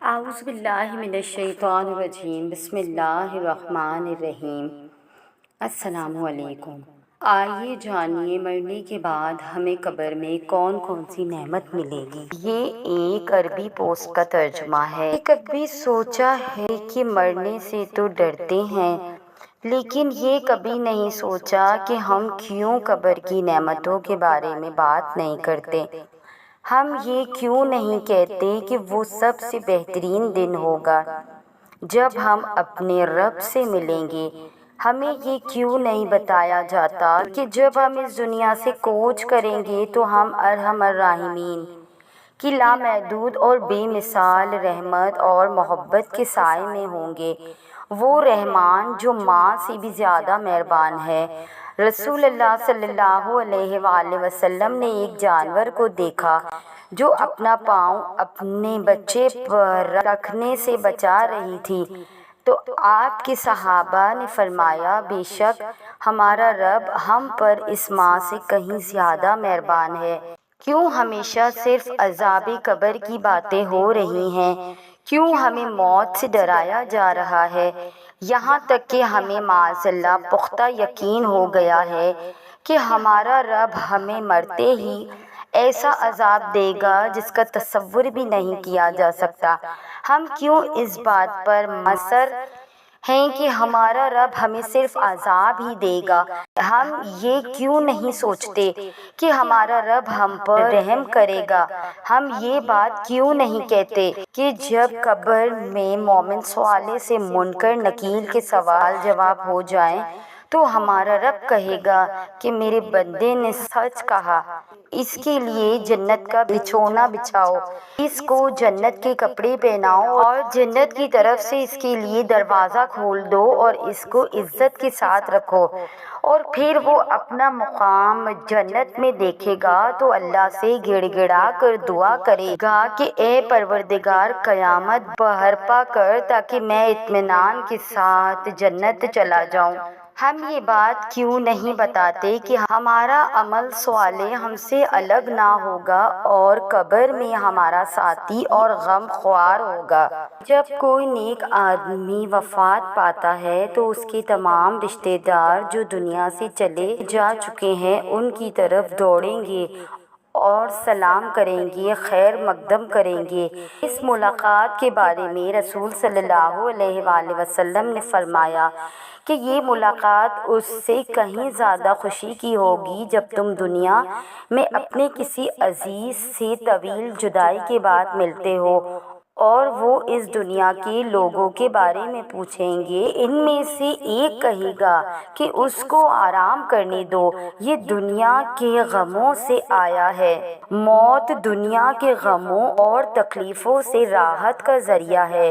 اعوذ باللہ من الشیطان الرجیم بسم اللہ الرحمن الرحیم۔ السلام علیکم۔ آئیے جانیے مرنے کے بعد ہمیں قبر میں کون کون سی نعمت ملے گی۔ یہ ایک عربی پوسٹ کا ترجمہ ہے۔ کبھی سوچا ہے کہ مرنے سے تو ڈرتے ہیں، لیکن یہ کبھی نہیں سوچا کہ ہم کیوں قبر کی نعمتوں کے بارے میں بات نہیں کرتے۔ ہم یہ کیوں نہیں کہتے کہ وہ سب سے بہترین دن ہوگا جب ہم اپنے رب سے ملیں گے۔ ہمیں یہ کیوں نہیں بتایا جاتا کہ جب ہم اس دنیا سے کوچ کریں گے تو ہم ارحم الراحمین کی لامحدود اور بے مثال رحمت اور محبت کے سائے میں ہوں گے، وہ رحمان جو ماں سے بھی زیادہ مہربان ہے۔ رسول اللہ صلی اللہ علیہ وآلہ وسلم نے ایک جانور کو دیکھا جو اپنا پاؤں اپنے بچے پر رکھنے سے بچا رہی تھی، تو آپ کے صحابہ نے فرمایا، بے شک ہمارا رب ہم پر اس ماں سے کہیں زیادہ مہربان ہے۔ کیوں ہمیشہ صرف عذاب قبر کی باتیں ہو رہی ہیں؟ کیوں ہمیں موت سے ڈرایا جا رہا ہے؟ یہاں تک کہ ہمیں معاذ اللہ پختہ یقین ہو گیا ہے کہ ہمارا رب ہمیں مرتے ہی ایسا عذاب دے گا جس کا تصور بھی نہیں کیا جا سکتا۔ ہم کیوں اس بات پر مصر ہیں کہ ہمارا رب ہمیں صرف عذاب ہی دے گا؟ ہم یہ کیوں نہیں سوچتے کہ ہمارا رب ہم پر رحم کرے گا؟ ہم یہ بات کیوں نہیں کہتے کہ جب قبر میں مومن سوالے سے منکر نکیر کے سوال جواب ہو جائیں تو ہمارا رب کہے گا کہ میرے بندے نے سچ کہا، اس کے لیے جنت کا بچھونا بچھاؤ، اس کو جنت کے کپڑے پہناؤ اور جنت کی طرف سے اس کے لیے دروازہ کھول دو اور اس کو عزت کے ساتھ رکھو۔ اور پھر وہ اپنا مقام جنت میں دیکھے گا تو اللہ سے گڑ گڑا کر دعا کرے گا کہ اے پروردگار، قیامت برپا کر تاکہ میں اطمینان کے ساتھ جنت چلا جاؤں۔ ہم یہ بات کیوں نہیں بتاتے کہ ہمارا عمل صالح ہم سے الگ نہ ہوگا اور قبر میں ہمارا ساتھی اور غم خوار ہوگا۔ جب کوئی نیک آدمی وفات پاتا ہے تو اس کے تمام رشتہ دار جو دنیا سے چلے جا چکے ہیں ان کی طرف دوڑیں گے اور سلام کریں گے، خیر مقدم کریں گے۔ اس ملاقات کے بارے میں رسول صلی اللہ علیہ وآلہ وسلم نے فرمایا کہ یہ ملاقات اس سے کہیں زیادہ خوشی کی ہوگی جب تم دنیا میں اپنے کسی عزیز سے طویل جدائی کے بعد ملتے ہو اور وہ اس دنیا کے لوگوں کے بارے میں پوچھیں گے۔ ان میں سے ایک کہے گا کہ اس کو آرام کرنے دو، یہ دنیا کے غموں سے آیا ہے۔ موت دنیا کے غموں اور تکلیفوں سے راحت کا ذریعہ ہے۔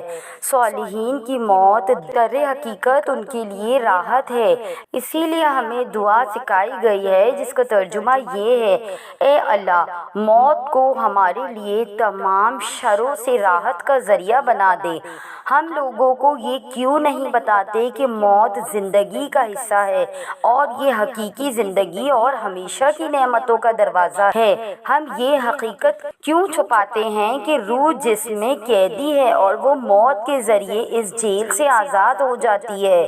صالحین کی موت در حقیقت ان کے لیے راحت ہے۔ اسی لیے ہمیں دعا سکھائی گئی ہے جس کا ترجمہ یہ ہے، اے اللہ، موت کو ہمارے لیے تمام شروں سے راحت کا ذریعہ بنا دے۔ ہم لوگوں کو یہ کیوں نہیں بتاتے کہ موت زندگی کا حصہ ہے اور یہ حقیقی زندگی اور ہمیشہ کی نعمتوں کا دروازہ ہے؟ ہم یہ حقیقت کیوں چھپاتے ہیں کہ روح جسم میں قیدی ہے اور وہ موت کے ذریعے اس جیل سے آزاد ہو جاتی ہے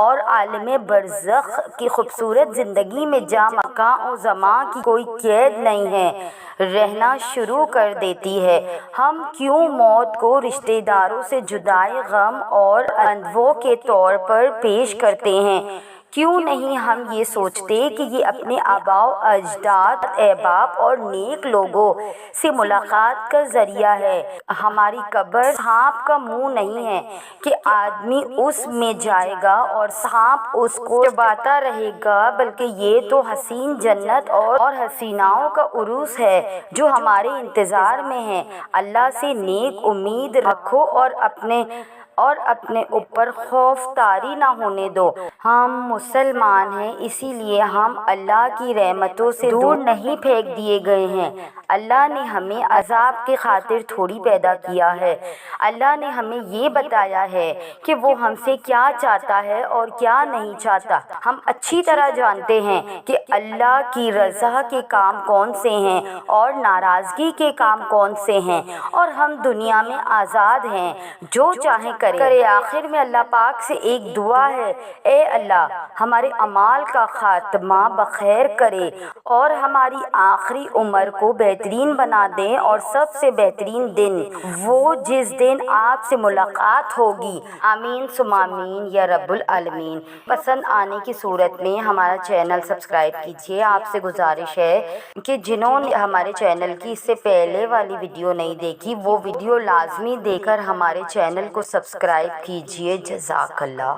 اور عالم برزخ کی خوبصورت زندگی میں جا مکان و زمان کی کوئی قید نہیں ہے، رہنا شروع کر دیتی ہے۔ ہم کیوں موت کو رشتہ داروں سے جدائی، غم اور اندوہ کے طور پر پیش کرتے ہیں؟ کیوں نہیں ہم یہ سوچتے کہ یہ اپنے آباء و اجداد، احباب اور نیک لوگوں سے ملاقات کا ذریعہ ہے؟ ہماری قبر سانپ کا منہ نہیں ہے کہ آدمی اس میں جائے گا اور سانپ اس کو چباتا رہے گا، بلکہ یہ تو حسین جنت اور حسیناؤں کا عروس ہے جو ہمارے انتظار میں ہے۔ اللہ سے نیک امید رکھو اور اپنے اوپر خوف طاری نہ ہونے دو۔ ہم مسلمان ہیں، اسی لیے ہم اللہ کی رحمتوں سے دور نہیں پھینک دیے گئے ہیں۔ اللہ نے ہمیں عذاب کی خاطر تھوڑی پیدا کیا ہے۔ اللہ نے ہمیں یہ بتایا ہے کہ وہ ہم سے کیا چاہتا ہے اور کیا نہیں چاہتا۔ ہم اچھی طرح جانتے ہیں کہ اللہ کی رضا کے کام کون سے ہیں اور ناراضگی کے کام کون سے ہیں، اور ہم دنیا میں آزاد ہیں، جو چاہیں کرے۔ آخر میں اللہ پاک سے ایک دعا ہے، اے اللہ ہمارے اعمال کا خاتمہ بخیر کرے اور ہماری آخری عمر کو بہترین بنا دیں، اور سب سے بہترین دن وہ جس دن آپ سے ملاقات ہوگی۔ آمین ثم آمین یا رب العالمین۔ پسند آنے کی صورت میں ہمارا چینل سبسکرائب کیجیے۔ آپ سے گزارش ہے کہ جنہوں نے ہمارے چینل کی اس سے پہلے والی ویڈیو نہیں دیکھی، وہ ویڈیو لازمی دیکھ کر ہمارے چینل کو سبسکرائب کیجیے۔ جزاک اللہ۔